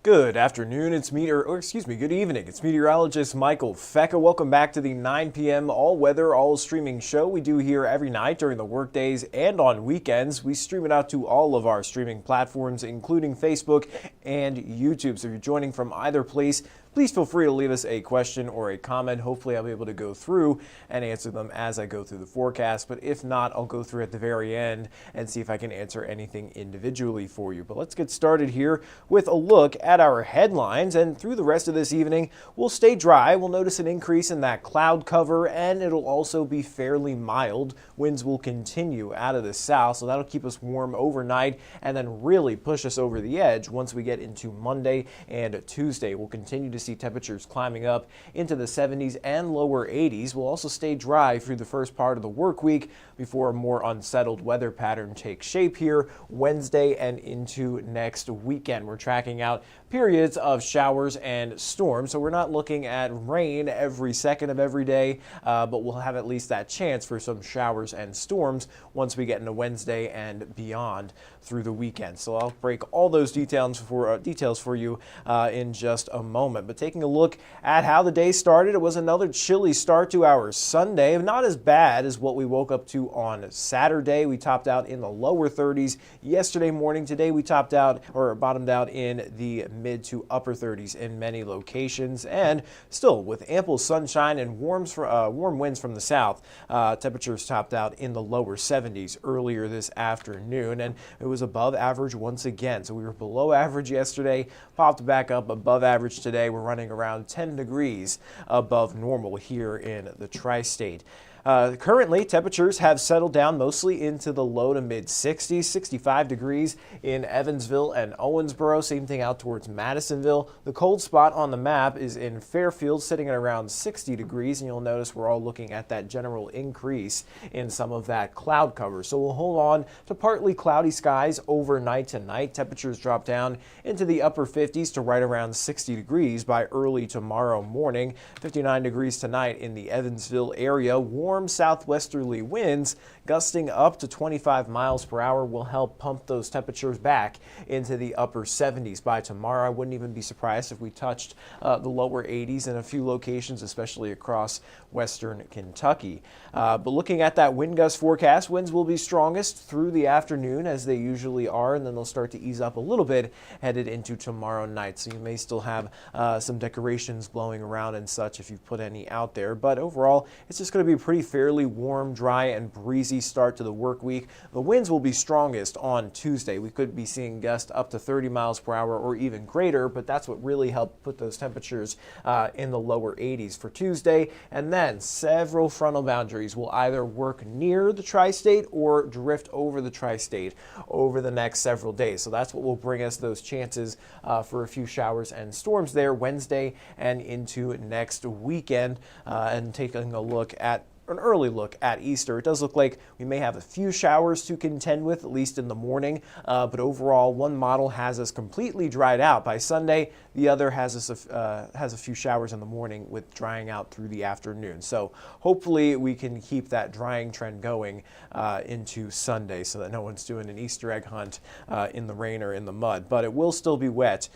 Good afternoon, good evening. It's meteorologist Michael Fecka. Welcome back to the 9 p.m. all-weather, all-streaming show we do here every night during the workdays and on weekends. We stream it out to all of our streaming platforms, including Facebook and YouTube. So if you're joining from either place, please feel free to leave us a question or a comment. Hopefully I'll be able to go through and answer them as I go through the forecast. But if not, I'll go through at the very end and see if I can answer anything individually for you. But let's get started here with a look at our headlines. And through the rest of this evening, we'll stay dry. We'll notice an increase in that cloud cover, and it'll also be fairly mild. Winds will continue out of the south, so that'll keep us warm overnight and then really push us over the edge once we get into Monday and Tuesday. We'll continue to see temperatures climbing up into the 70s and lower 80s. We'll also stay dry through the first part of the work week before a more unsettled weather pattern takes shape here Wednesday and into next weekend. We're tracking out periods of showers and storms, so we're not looking at rain every second of every day, but we'll have at least that chance for some showers and storms once we get into Wednesday and beyond through the weekend. So I'll break all those details for you in just a moment. But taking a look at how the day started, it was another chilly start to our Sunday. Not as bad as what we woke up to on Saturday. We topped out in the lower 30s yesterday morning. Today we bottomed out in the mid to upper 30s in many locations, and still with ample sunshine and warm winds from the south. Temperatures topped out in the lower 70s earlier this afternoon, and it was above average once again. So we were below average yesterday, popped back up above average today. We're running around 10 degrees above normal here in the tri-state. Currently, temperatures have settled down mostly into the low to mid 60s, 65 degrees in Evansville and Owensboro, same thing out towards Madisonville. The cold spot on the map is in Fairfield, sitting at around 60 degrees, and you'll notice we're all looking at that general increase in some of that cloud cover. So we'll hold on to partly cloudy skies overnight tonight. Temperatures drop down into the upper 50s to right around 60 degrees by early tomorrow morning. 59 degrees tonight in the Evansville area. Warm southwesterly winds gusting up to 25 miles per hour will help pump those temperatures back into the upper 70s by tomorrow. I wouldn't even be surprised if we touched the lower 80s in a few locations, especially across western Kentucky. But looking at that wind gust forecast, winds will be strongest through the afternoon as they usually are, and then they'll start to ease up a little bit headed into tomorrow night. So you may still have some decorations blowing around and such if you've put any out there. But overall, it's just going to be pretty fairly warm, dry, and breezy start to the work week. The winds will be strongest on Tuesday. We could be seeing gusts up to 30 miles per hour or even greater, but that's what really helped put those temperatures in the lower 80s for Tuesday. And then several frontal boundaries will either work near the tri-state or drift over the tri-state over the next several days. So that's what will bring us those chances for a few showers and storms there Wednesday and into next weekend. And taking a look at an early look at Easter, it does look like we may have a few showers to contend with, at least in the morning, but overall one model has us completely dried out by Sunday. The other has a few showers in the morning with drying out through the afternoon. So hopefully we can keep that drying trend going into Sunday so that no one's doing an Easter egg hunt in the rain or in the mud. But it will still be wet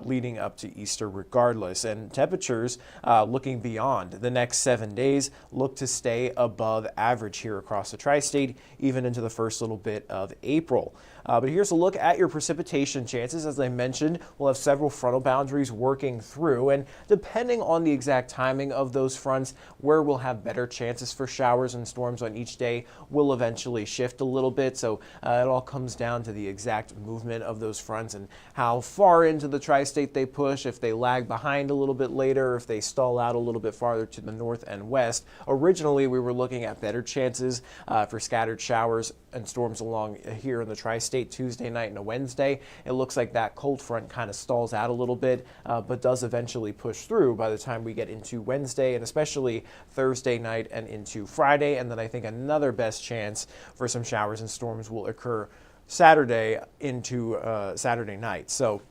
leading up to Easter regardless. And temperatures looking beyond the next 7 days look to stay above average here across the tri-state, even into the first little bit of April. But here's a look at your precipitation chances. As I mentioned, we'll have several frontal boundaries working through, and depending on the exact timing of those fronts, where we'll have better chances for showers and storms on each day will eventually shift a little bit. So it all comes down to the exact movement of those fronts and how far into the tri-state they push, if they lag behind a little bit later, if they stall out a little bit farther to the north and west. Originally, we were looking at better chances for scattered showers and storms along here in the tri-state Tuesday night and a Wednesday. It looks like that cold front kind of stalls out a little bit, but does eventually push through by the time we get into Wednesday and especially Thursday night and into Friday. And then I think another best chance for some showers and storms will occur Saturday into Saturday night. So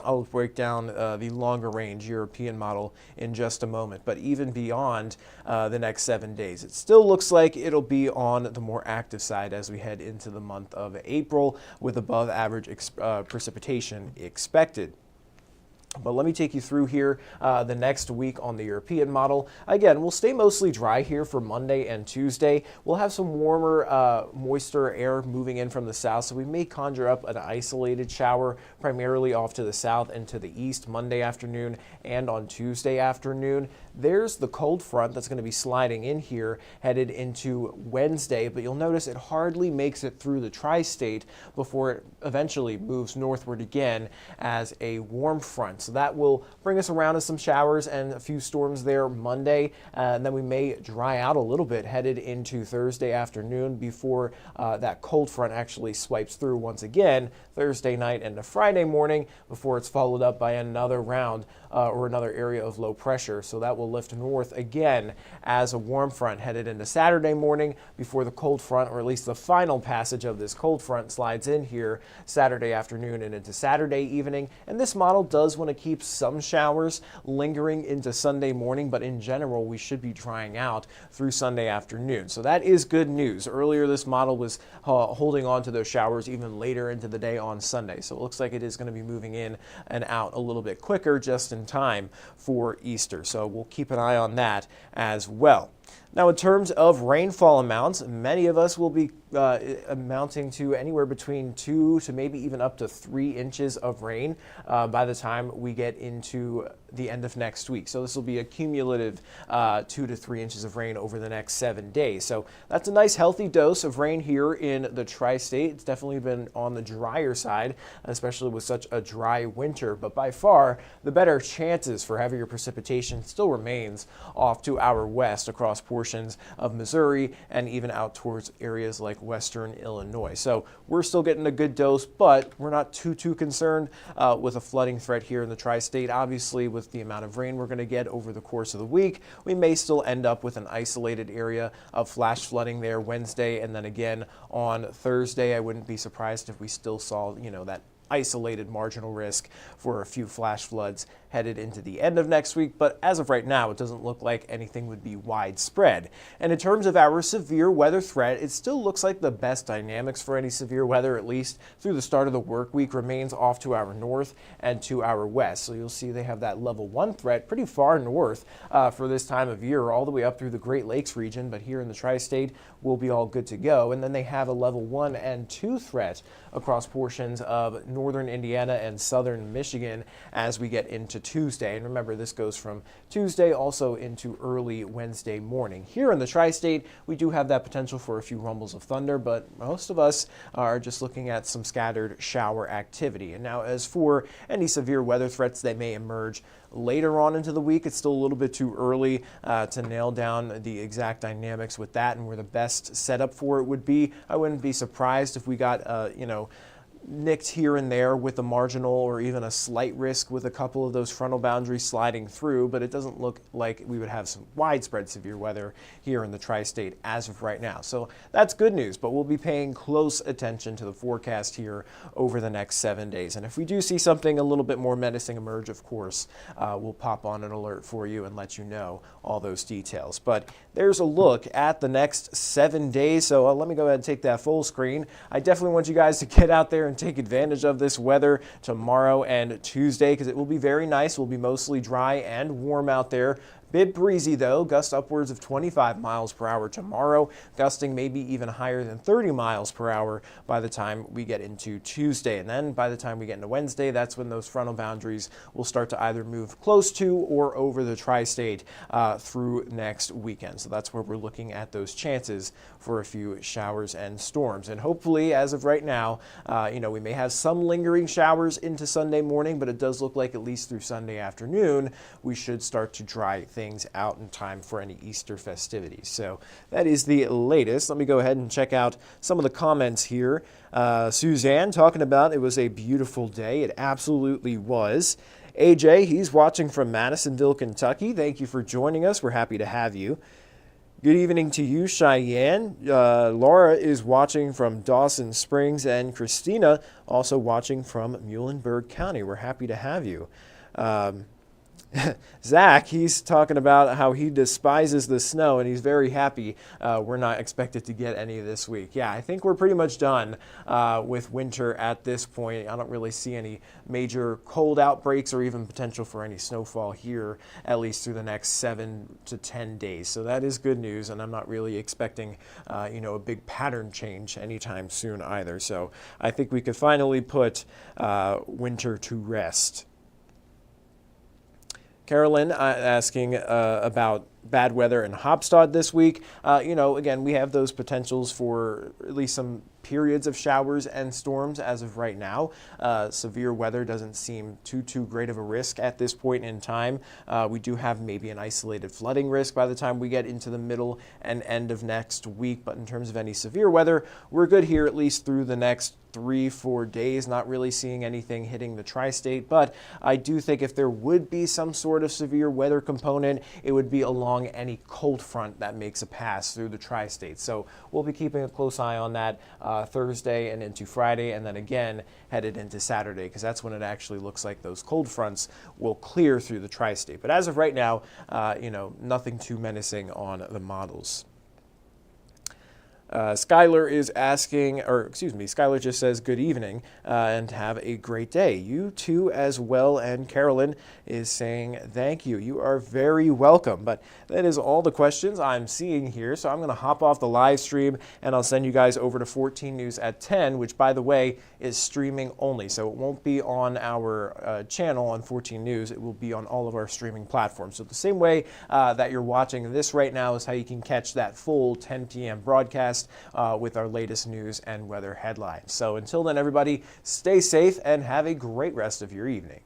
I'll break down the longer range European model in just a moment, but even beyond the next 7 days, it still looks like it'll be on the more active side as we head into the month of April with above average precipitation expected. But let me take you through here the next week on the European model. Again, we'll stay mostly dry here for Monday and Tuesday. We'll have some warmer, moister air moving in from the south, so we may conjure up an isolated shower primarily off to the south and to the east Monday afternoon and on Tuesday afternoon. There's the cold front that's going to be sliding in here headed into Wednesday, but you'll notice it hardly makes it through the tri-state before it eventually moves northward again as a warm front. So that will bring us around to some showers and a few storms there Monday, and then we may dry out a little bit headed into Thursday afternoon before that cold front actually swipes through once again Thursday night and to Friday morning before it's followed up by another round or another area of low pressure. So that will lift north again as a warm front headed into Saturday morning before the cold front, or at least the final passage of this cold front, slides in here Saturday afternoon and into Saturday evening. And this model does want to keep some showers lingering into Sunday morning, but in general we should be drying out through Sunday afternoon. So that is good news. Earlier this model was holding on to those showers even later into the day on Sunday. So it looks like it is going to be moving in and out a little bit quicker just in time for Easter. So we'll keep an eye on that as well. Now, in terms of rainfall amounts, many of us will be amounting to anywhere between 2 to maybe even up to 3 inches of rain by the time we get into the end of next week. So this will be a cumulative 2 to 3 inches of rain over the next 7 days. So that's a nice healthy dose of rain here in the tri-state. It's definitely been on the drier side, especially with such a dry winter. But by far, the better chances for heavier precipitation still remains off to our west across portions of Missouri and even out towards areas like western Illinois. So we're still getting a good dose, but we're not too concerned with a flooding threat here in the tri-state. Obviously, with the amount of rain we're going to get over the course of the week, we may still end up with an isolated area of flash flooding there Wednesday, and then again on Thursday. I wouldn't be surprised if we still saw, that isolated marginal risk for a few flash floods headed into the end of next week, but as of right now, it doesn't look like anything would be widespread. And in terms of our severe weather threat, it still looks like the best dynamics for any severe weather, at least through the start of the work week, remains off to our north and to our west. So you'll see they have that level 1 threat pretty far north for this time of year, all the way up through the Great Lakes region, but here in the tri-state, we'll be all good to go. And then they have a level 1 and 2 threat across portions of northern Indiana and southern Michigan as we get into Tuesday. And remember, this goes from Tuesday also into early Wednesday morning. Here in the tri-state, we do have that potential for a few rumbles of thunder, but most of us are just looking at some scattered shower activity. And now, as for any severe weather threats that may emerge later on into the week, it's still a little bit too early to nail down the exact dynamics with that and where the best setup for it would be. I wouldn't be surprised if we got, nicked here and there with a marginal or even a slight risk with a couple of those frontal boundaries sliding through, but it doesn't look like we would have some widespread severe weather here in the tri-state as of right now. So that's good news, but we'll be paying close attention to the forecast here over the next 7 days. And if we do see something a little bit more menacing emerge, of course, we'll pop on an alert for you and let you know all those details. But there's a look at the next 7 days. So let me go ahead and take that full screen. I definitely want you guys to get out there and take advantage of this weather tomorrow and Tuesday, because it will be very nice. It will be mostly dry and warm out there. Bit breezy though, gusts upwards of 25 miles per hour tomorrow, gusting maybe even higher than 30 miles per hour by the time we get into Tuesday. And then by the time we get into Wednesday, that's when those frontal boundaries will start to either move close to or over the tri-state through next weekend. So that's where we're looking at those chances for a few showers and storms. And hopefully, as of right now, we may have some lingering showers into Sunday morning, but it does look like at least through Sunday afternoon, we should start to dry things out in time for any Easter festivities. So that is the latest. Let me go ahead and check out some of the comments here. Suzanne talking about it was a beautiful day. It absolutely was. AJ, he's watching from Madisonville, Kentucky. Thank you for joining us. We're happy to have you. Good evening to you, Cheyenne. Laura is watching from Dawson Springs, and Christina also watching from Muhlenberg County. We're happy to have you. Zach, he's talking about how he despises the snow and he's very happy we're not expected to get any this week. Yeah, I think we're pretty much done with winter at this point. I don't really see any major cold outbreaks or even potential for any snowfall here, at least through the next 7 to 10 days. So that is good news, and I'm not really expecting a big pattern change anytime soon either. So I think we could finally put winter to rest. Carolyn asking about bad weather in Hopstad this week. Again, we have those potentials for at least some periods of showers and storms as of right now. Severe weather doesn't seem too great of a risk at this point in time. We do have maybe an isolated flooding risk by the time we get into the middle and end of next week. But in terms of any severe weather, we're good here at least through the next 3-4 days, not really seeing anything hitting the tri-state, but I do think if there would be some sort of severe weather component, it would be along any cold front that makes a pass through the tri-state. So we'll be keeping a close eye on that Thursday and into Friday, and then again headed into Saturday, because that's when it actually looks like those cold fronts will clear through the tri-state. But as of right now, nothing too menacing on the models. Skylar is asking, Skylar just says good evening and have a great day. You too as well, and Carolyn is saying thank you. You are very welcome. But that is all the questions I'm seeing here, so I'm going to hop off the live stream and I'll send you guys over to 14 News at 10, which by the way is streaming only, so it won't be on our channel on 14 News. It will be on all of our streaming platforms. So the same way that you're watching this right now is how you can catch that full 10 p.m. broadcast with our latest news and weather headlines. So until then, everybody, stay safe and have a great rest of your evening.